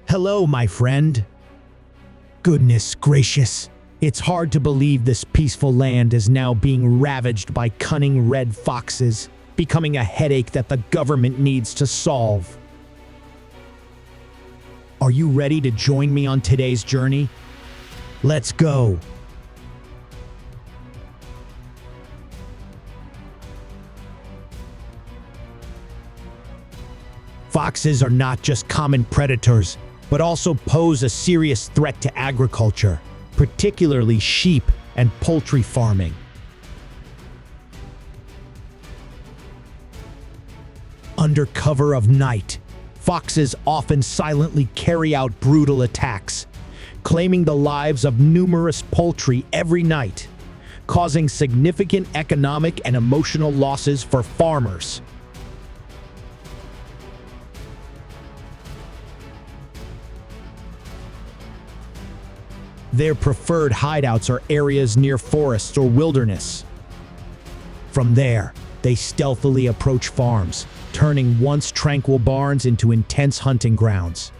Hello, my friend. Goodness gracious. It's hard to believe this peaceful land is now being ravaged by cunning red foxes, becoming a headache that the government needs to solve. Are you ready to join me on today's journey? Let's go. Foxes are not just common predators, but also pose a serious threat to agriculture, particularly sheep and poultry farming. Under cover of night, foxes often silently carry out brutal attacks, claiming the lives of numerous poultry every night, causing significant economic and emotional losses for farmers. Their preferred hideouts are areas near forests or wilderness. From there, they stealthily approach farms, turning once tranquil barns into intense hunting grounds.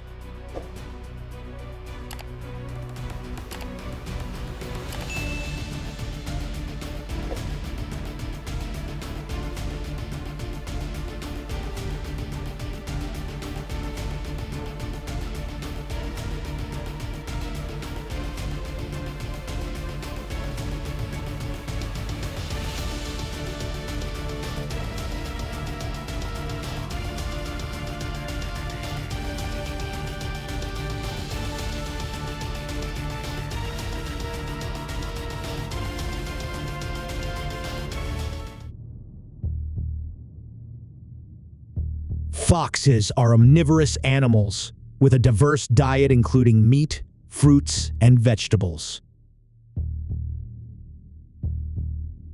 Foxes are omnivorous animals with a diverse diet including meat, fruits, and vegetables.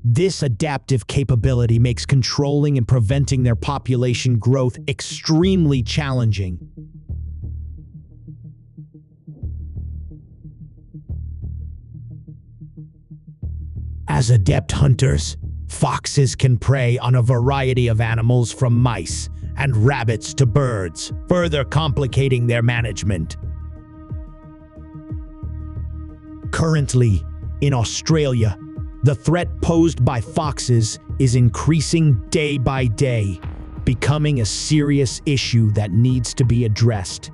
This adaptive capability makes controlling and preventing their population growth extremely challenging. As adept hunters, foxes can prey on a variety of animals from mice and rabbits to birds, further complicating their management. Currently, in Australia, the threat posed by foxes is increasing day by day, becoming a serious issue that needs to be addressed.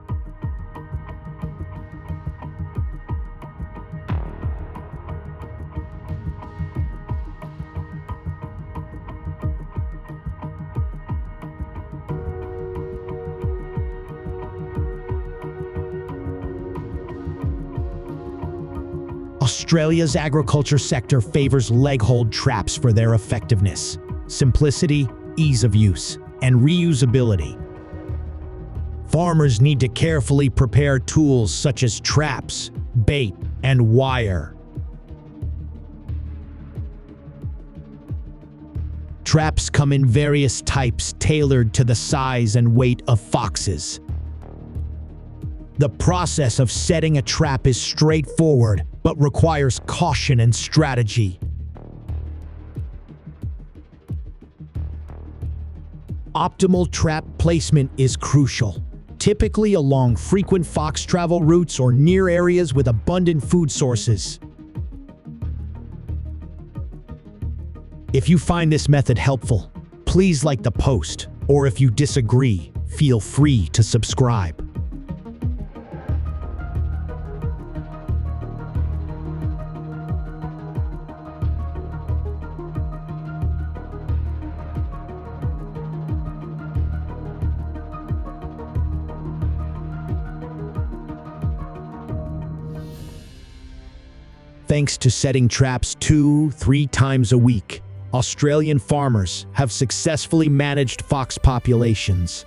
Australia's agriculture sector favors leg-hold traps for their effectiveness, simplicity, ease of use, and reusability. Farmers need to carefully prepare tools such as traps, bait, and wire. Traps come in various types tailored to the size and weight of foxes. The process of setting a trap is straightforward, but requires caution and strategy. Optimal trap placement is crucial, typically along frequent fox travel routes or near areas with abundant food sources. If you find this method helpful, please like the post, or if you disagree, feel free to subscribe. Thanks to setting traps 2-3 times a week, Australian farmers have successfully managed fox populations.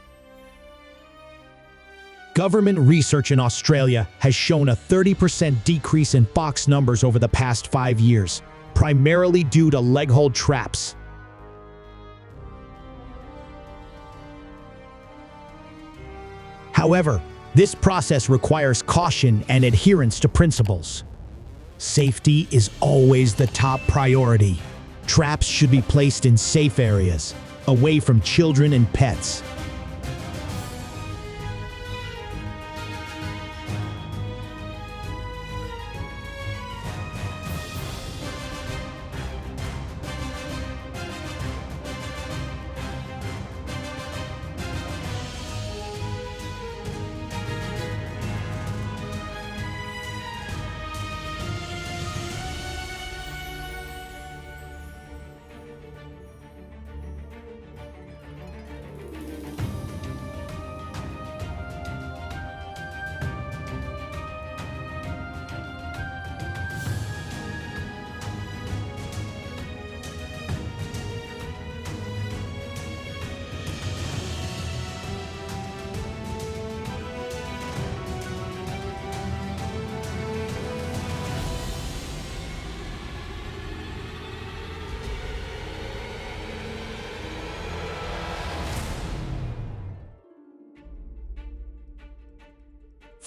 Government research in Australia has shown a 30% decrease in fox numbers over the past 5 years, primarily due to leg-hold traps. However, this process requires caution and adherence to principles. Safety is always the top priority. Traps should be placed in safe areas, away from children and pets.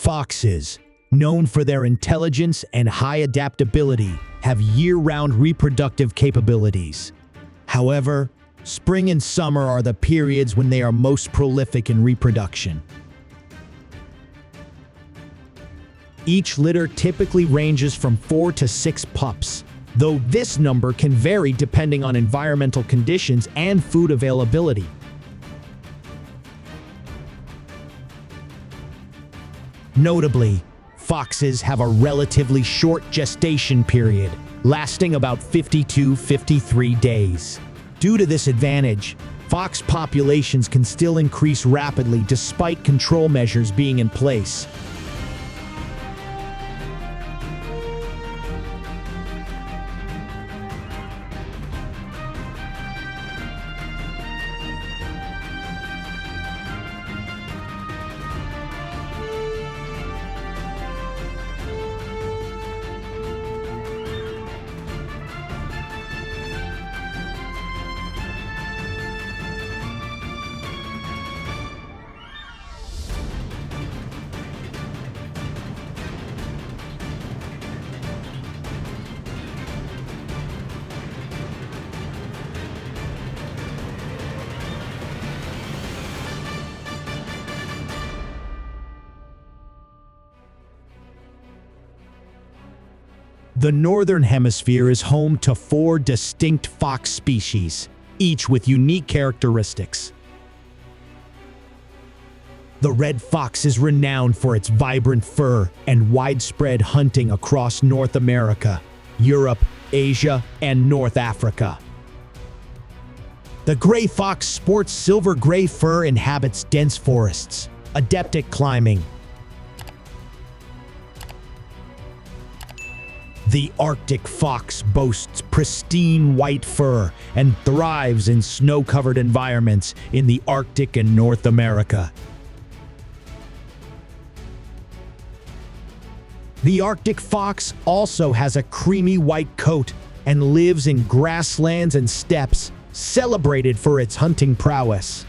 Foxes, known for their intelligence and high adaptability, have year-round reproductive capabilities. However, spring and summer are the periods when they are most prolific in reproduction. Each litter typically ranges from 4 to 6 pups, though this number can vary depending on environmental conditions and food availability. Notably, foxes have a relatively short gestation period, lasting about 52-53 days. Due to this advantage, fox populations can still increase rapidly despite control measures being in place. The Northern Hemisphere is home to 4 distinct fox species, each with unique characteristics. The red fox is renowned for its vibrant fur and widespread hunting across North America, Europe, Asia, and North Africa. The gray fox sports silver-gray fur, inhabits dense forests, adept at climbing. The Arctic fox boasts pristine white fur and thrives in snow-covered environments in the Arctic and North America. The Arctic fox also has a creamy white coat and lives in grasslands and steppes, celebrated for its hunting prowess.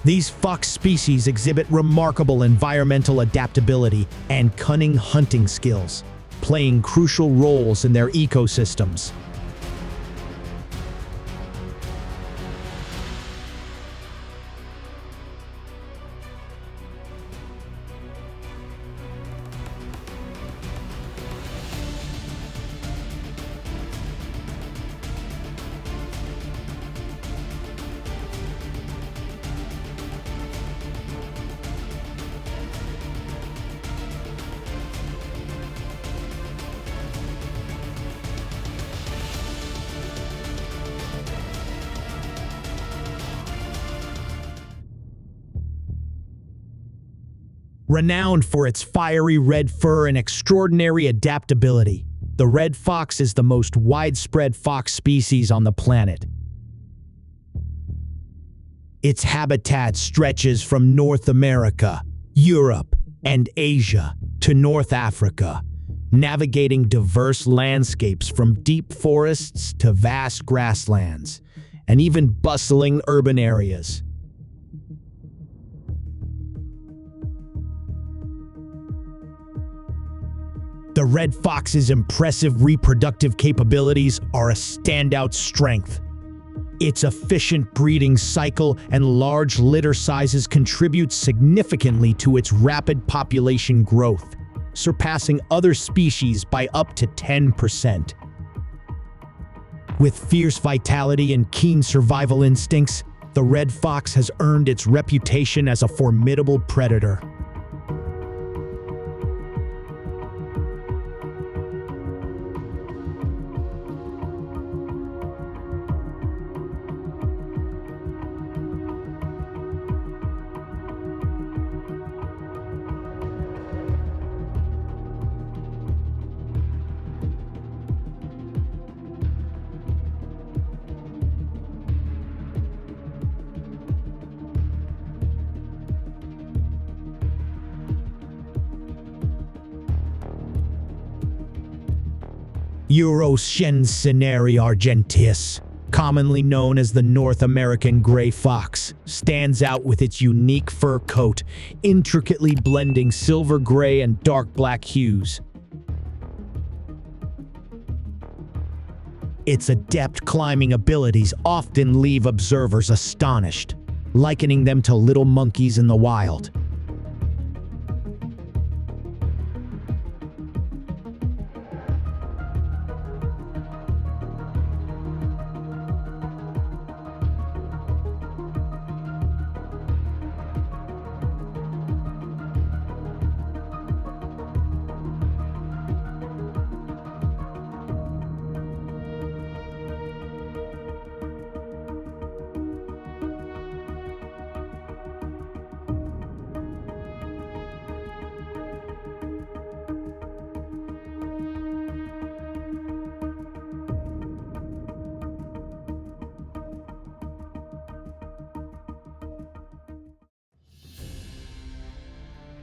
These fox species exhibit remarkable environmental adaptability and cunning hunting skills, playing crucial roles in their ecosystems. Renowned for its fiery red fur and extraordinary adaptability, the red fox is the most widespread fox species on the planet. Its habitat stretches from North America, Europe, and Asia to North Africa, navigating diverse landscapes from deep forests to vast grasslands, and even bustling urban areas. The red fox's impressive reproductive capabilities are a standout strength. Its efficient breeding cycle and large litter sizes contribute significantly to its rapid population growth, surpassing other species by up to 10%. With fierce vitality and keen survival instincts, the red fox has earned its reputation as a formidable predator. Euroscenary argenteus, commonly known as the North American gray fox, stands out with its unique fur coat, intricately blending silver gray and dark black hues. Its adept climbing abilities often leave observers astonished, likening them to little monkeys in the wild.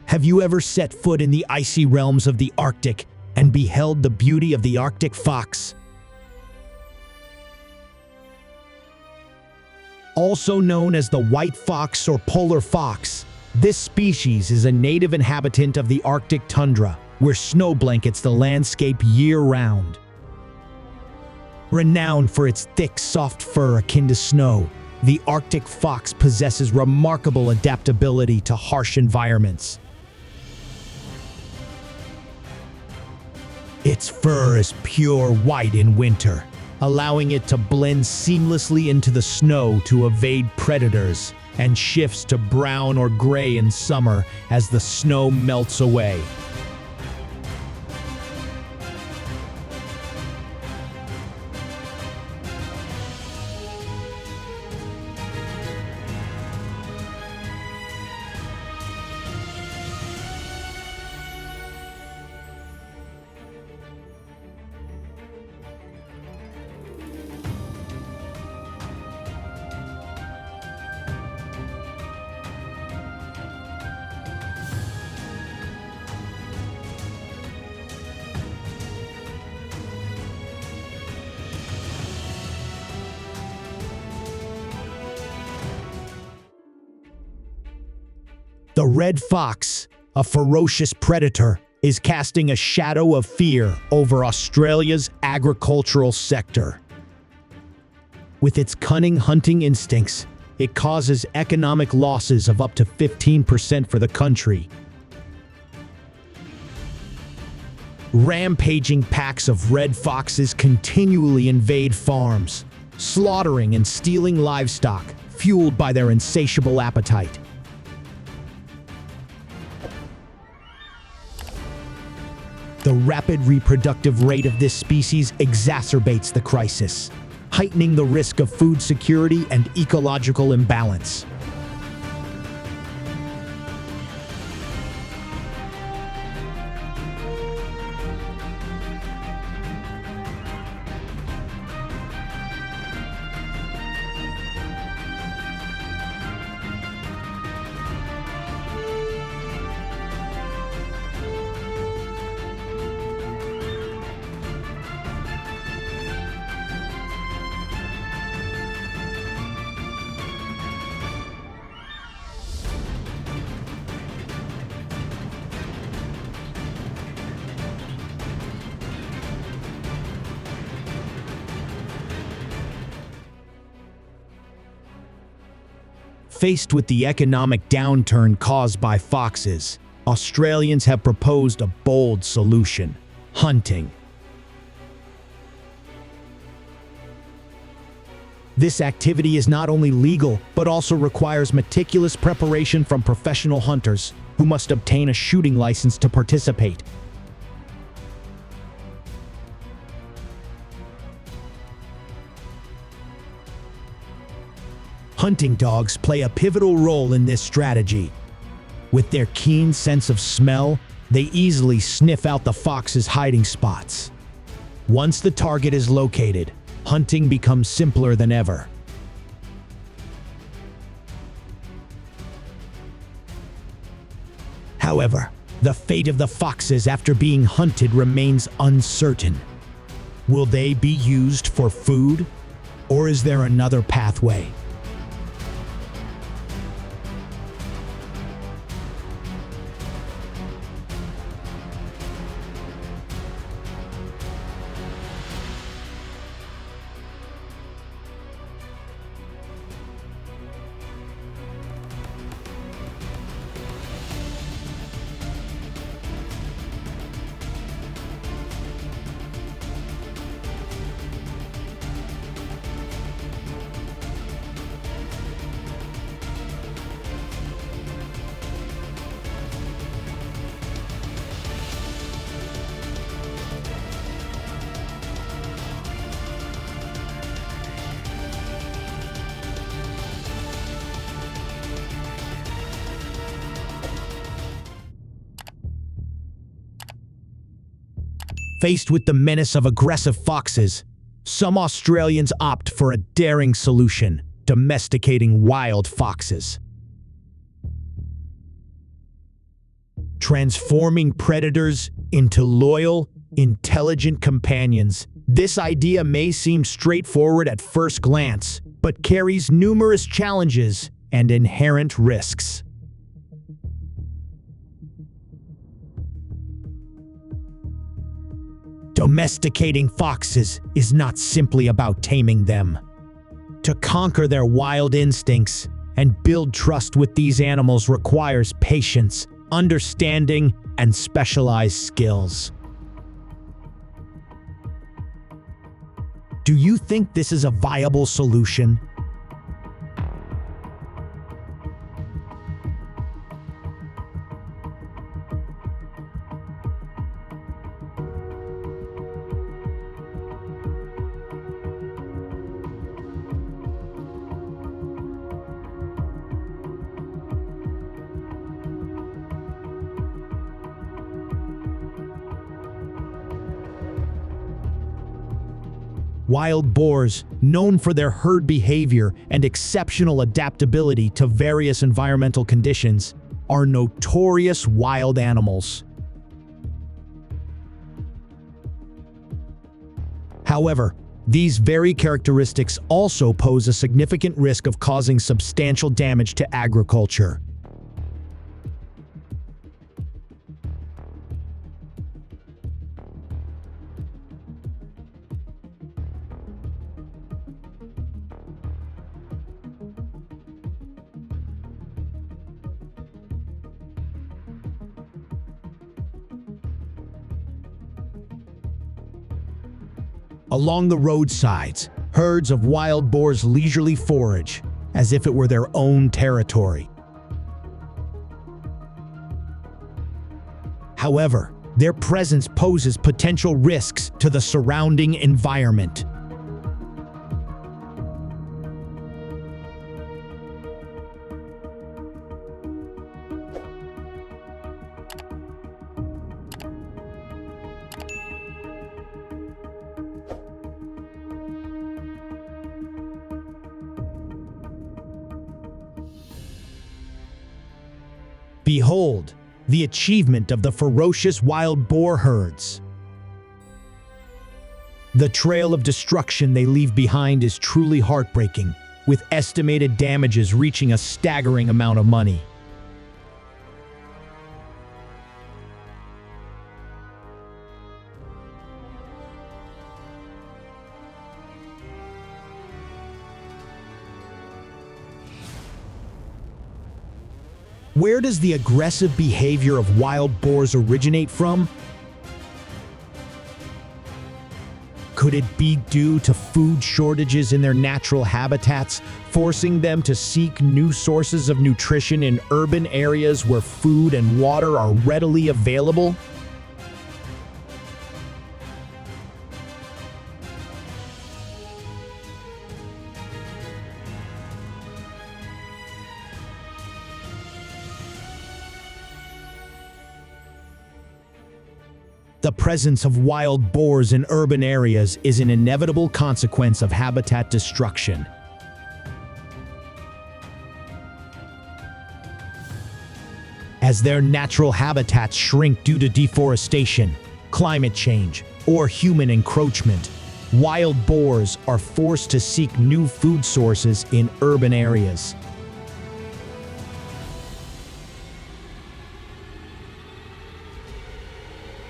Have you ever set foot in the icy realms of the Arctic and beheld the beauty of the Arctic fox? Also known as the white fox or polar fox, this species is a native inhabitant of the Arctic tundra, where snow blankets the landscape year-round. Renowned for its thick, soft fur akin to snow, the Arctic fox possesses remarkable adaptability to harsh environments. Its fur is pure white in winter, allowing it to blend seamlessly into the snow to evade predators, and shifts to brown or gray in summer as the snow melts away. The red fox, a ferocious predator, is casting a shadow of fear over Australia's agricultural sector. With its cunning hunting instincts, it causes economic losses of up to 15% for the country. Rampaging packs of red foxes continually invade farms, slaughtering and stealing livestock, fueled by their insatiable appetite. The rapid reproductive rate of this species exacerbates the crisis, heightening the risk of food security and ecological imbalance. Faced with the economic downturn caused by foxes, Australians have proposed a bold solution: hunting. This activity is not only legal, but also requires meticulous preparation from professional hunters, who must obtain a shooting license to participate. Hunting dogs play a pivotal role in this strategy. With their keen sense of smell, they easily sniff out the fox's hiding spots. Once the target is located, hunting becomes simpler than ever. However, the fate of the foxes after being hunted remains uncertain. Will they be used for food? Or is there another pathway? Faced with the menace of aggressive foxes, some Australians opt for a daring solution: domesticating wild foxes. Transforming predators into loyal, intelligent companions. This idea may seem straightforward at first glance, but carries numerous challenges and inherent risks. Domesticating foxes is not simply about taming them. To conquer their wild instincts and build trust with these animals requires patience, understanding, and specialized skills. Do you think this is a viable solution? Wild boars, known for their herd behavior and exceptional adaptability to various environmental conditions, are notorious wild animals. However, these very characteristics also pose a significant risk of causing substantial damage to agriculture. Along the roadsides, herds of wild boars leisurely forage, as if it were their own territory. However, their presence poses potential risks to the surrounding environment. Behold, the achievement of the ferocious wild boar herds. The trail of destruction they leave behind is truly heartbreaking, with estimated damages reaching a staggering amount of money. Where does the aggressive behavior of wild boars originate from? Could it be due to food shortages in their natural habitats, forcing them to seek new sources of nutrition in urban areas where food and water are readily available? The presence of wild boars in urban areas is an inevitable consequence of habitat destruction. As their natural habitats shrink due to deforestation, climate change, or human encroachment, Wild boars are forced to seek new food sources in urban areas.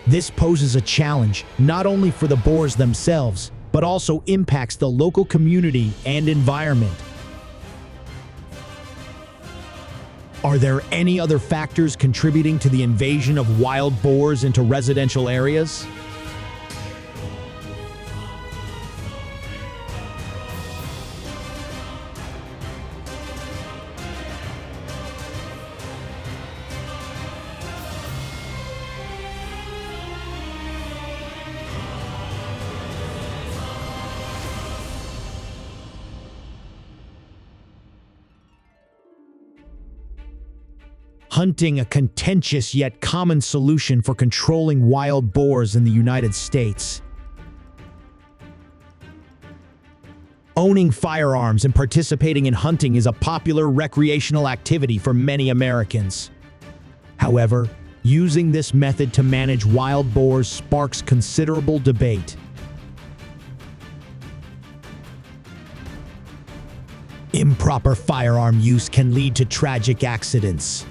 This poses a challenge not only for the boars themselves, but also impacts the local community and environment. Are there any other factors contributing to the invasion of wild boars into residential areas? Hunting, a contentious yet common solution for controlling wild boars in the United States. Owning firearms and participating in hunting is a popular recreational activity for many Americans. However, using this method to manage wild boars sparks considerable debate. Improper firearm use can lead to tragic accidents.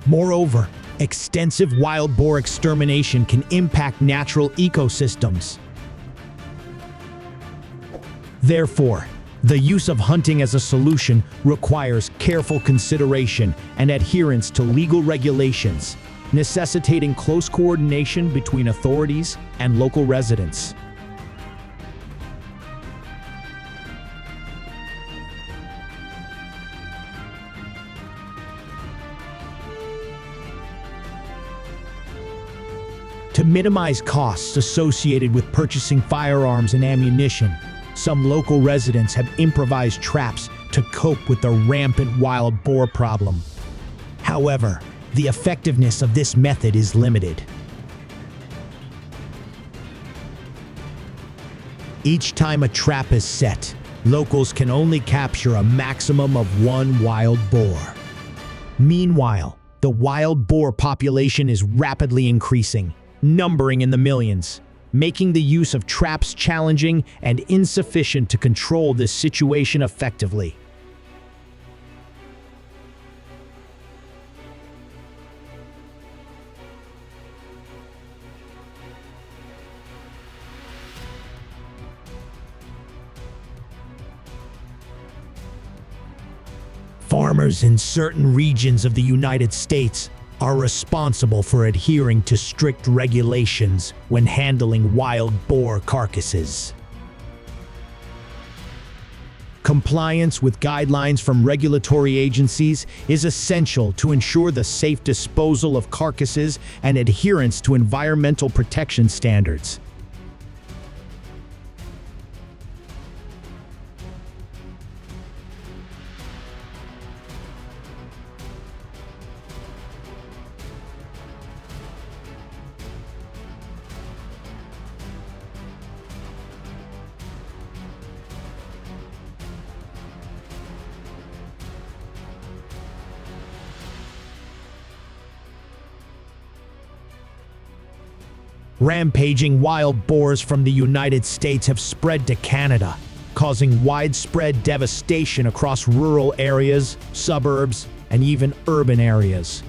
Moreover, extensive wild boar extermination can impact natural ecosystems. Therefore, the use of hunting as a solution requires careful consideration and adherence to legal regulations, necessitating close coordination between authorities and local residents. To minimize costs associated with purchasing firearms and ammunition, some local residents have improvised traps to cope with the rampant wild boar problem. However, the effectiveness of this method is limited. Each time a trap is set, locals can only capture a maximum of one wild boar. Meanwhile, the wild boar population is rapidly increasing, numbering in the millions, making the use of traps challenging and insufficient to control this situation effectively. Farmers in certain regions of the United States are responsible for adhering to strict regulations when handling wild boar carcasses. Compliance with guidelines from regulatory agencies is essential to ensure the safe disposal of carcasses and adherence to environmental protection standards. Rampaging wild boars from the United States have spread to Canada, causing widespread devastation across rural areas, suburbs, and even urban areas.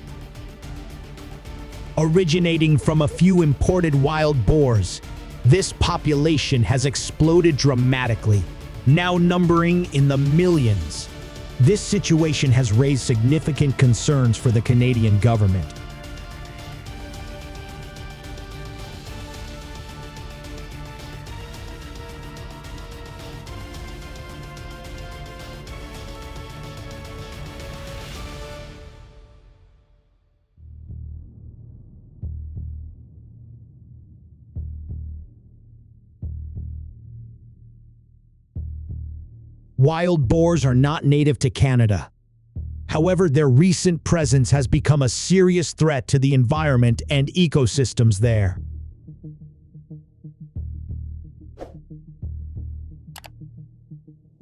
Originating from a few imported wild boars, this population has exploded dramatically, now numbering in the millions. This situation has raised significant concerns for the Canadian government. Wild boars are not native to Canada. However, their recent presence has become a serious threat to the environment and ecosystems there.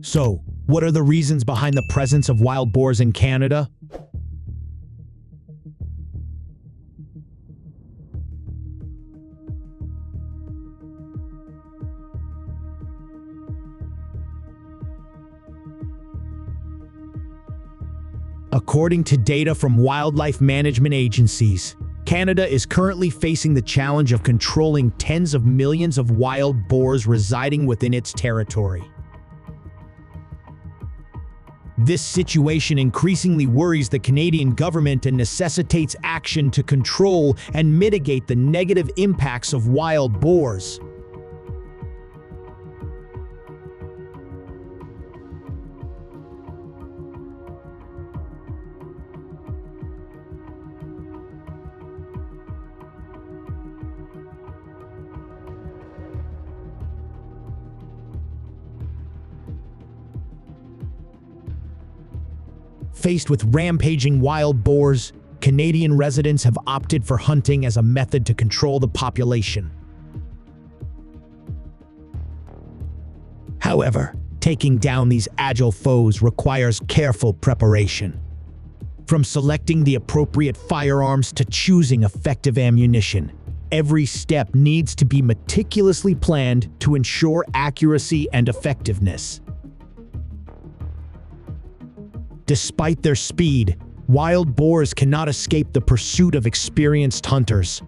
So, what are the reasons behind the presence of wild boars in Canada? According to data from wildlife management agencies, Canada is currently facing the challenge of controlling tens of millions of wild boars residing within its territory. This situation increasingly worries the Canadian government and necessitates action to control and mitigate the negative impacts of wild boars. Faced with rampaging wild boars, Canadian residents have opted for hunting as a method to control the population. However, taking down these agile foes requires careful preparation. From selecting the appropriate firearms to choosing effective ammunition, every step needs to be meticulously planned to ensure accuracy and effectiveness. Despite their speed, wild boars cannot escape the pursuit of experienced hunters.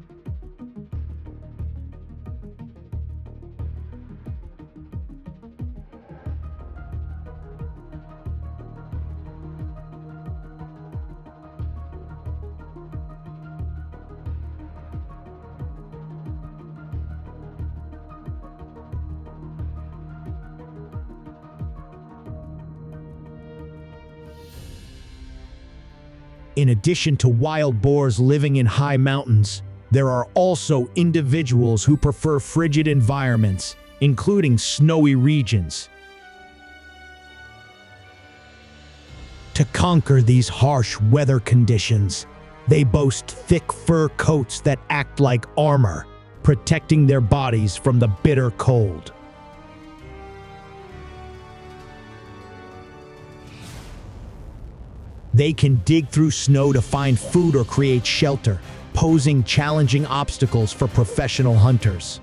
In addition to wild boars living in high mountains, there are also individuals who prefer frigid environments, including snowy regions. To conquer these harsh weather conditions, they boast thick fur coats that act like armor, protecting their bodies from the bitter cold. They can dig through snow to find food or create shelter, posing challenging obstacles for professional hunters.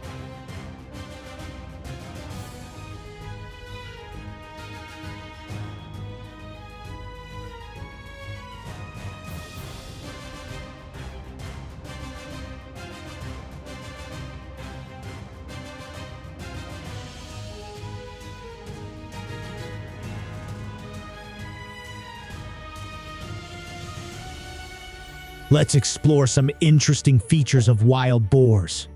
Let's explore some interesting features of wild boars.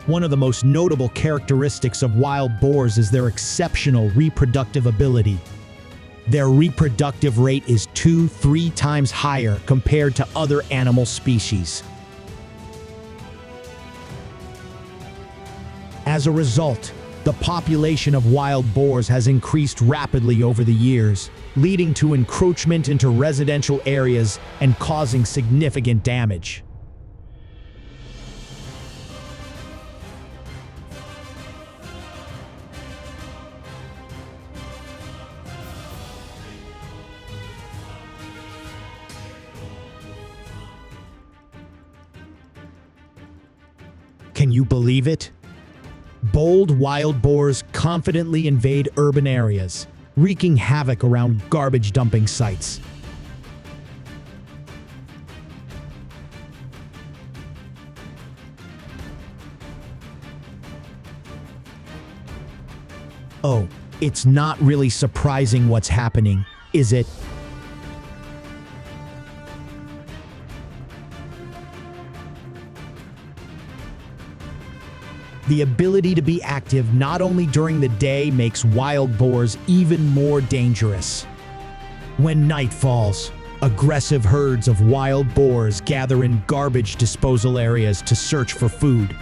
One of the most notable characteristics of wild boars is their exceptional reproductive ability. Their reproductive rate is 2-3 times higher compared to other animal species. As a result, the population of wild boars has increased rapidly over the years, leading to encroachment into residential areas and causing significant damage. Can you believe it? Bold wild boars confidently invade urban areas, wreaking havoc around garbage dumping sites. Oh, it's not really surprising what's happening, is it? The ability to be active not only during the day makes wild boars even more dangerous. When night falls, aggressive herds of wild boars gather in garbage disposal areas to search for food.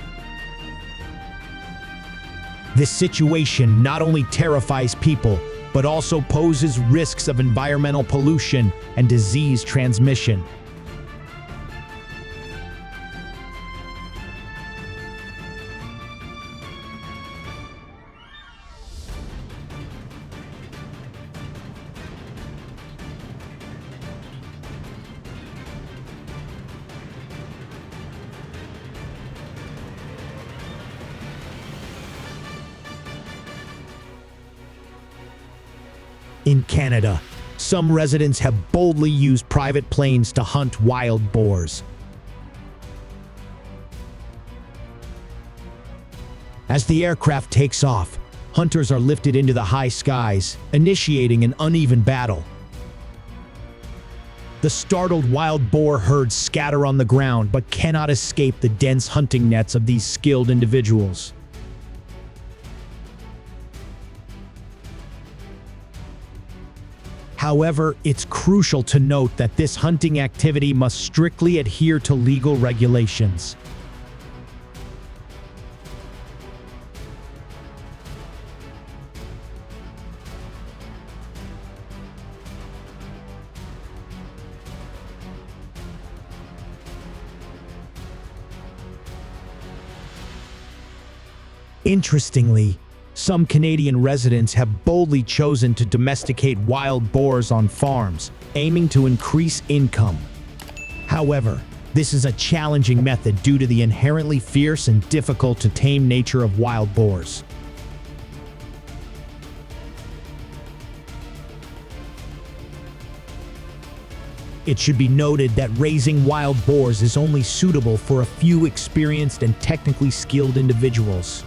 This situation not only terrifies people, but also poses risks of environmental pollution and disease transmission. In Canada, some residents have boldly used private planes to hunt wild boars. As the aircraft takes off, hunters are lifted into the high skies, initiating an uneven battle. The startled wild boar herds scatter on the ground but cannot escape the dense hunting nets of these skilled individuals. However, it's crucial to note that this hunting activity must strictly adhere to legal regulations. Interestingly, some Canadian residents have boldly chosen to domesticate wild boars on farms, aiming to increase income. However, this is a challenging method due to the inherently fierce and difficult to tame nature of wild boars. It should be noted that raising wild boars is only suitable for a few experienced and technically skilled individuals.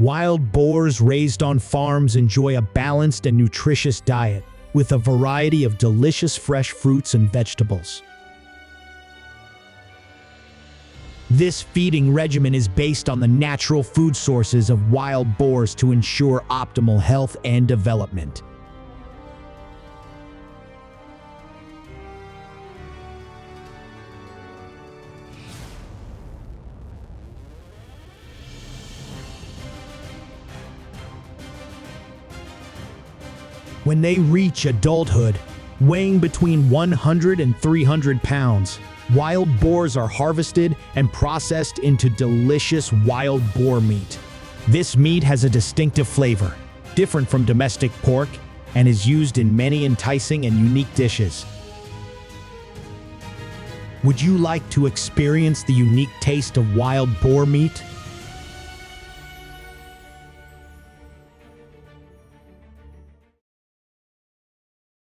Wild boars raised on farms enjoy a balanced and nutritious diet, with a variety of delicious fresh fruits and vegetables. This feeding regimen is based on the natural food sources of wild boars to ensure optimal health and development. When they reach adulthood, weighing between 100 and 300 pounds, wild boars are harvested and processed into delicious wild boar meat. This meat has a distinctive flavor, different from domestic pork, and is used in many enticing and unique dishes. Would you like to experience the unique taste of wild boar meat?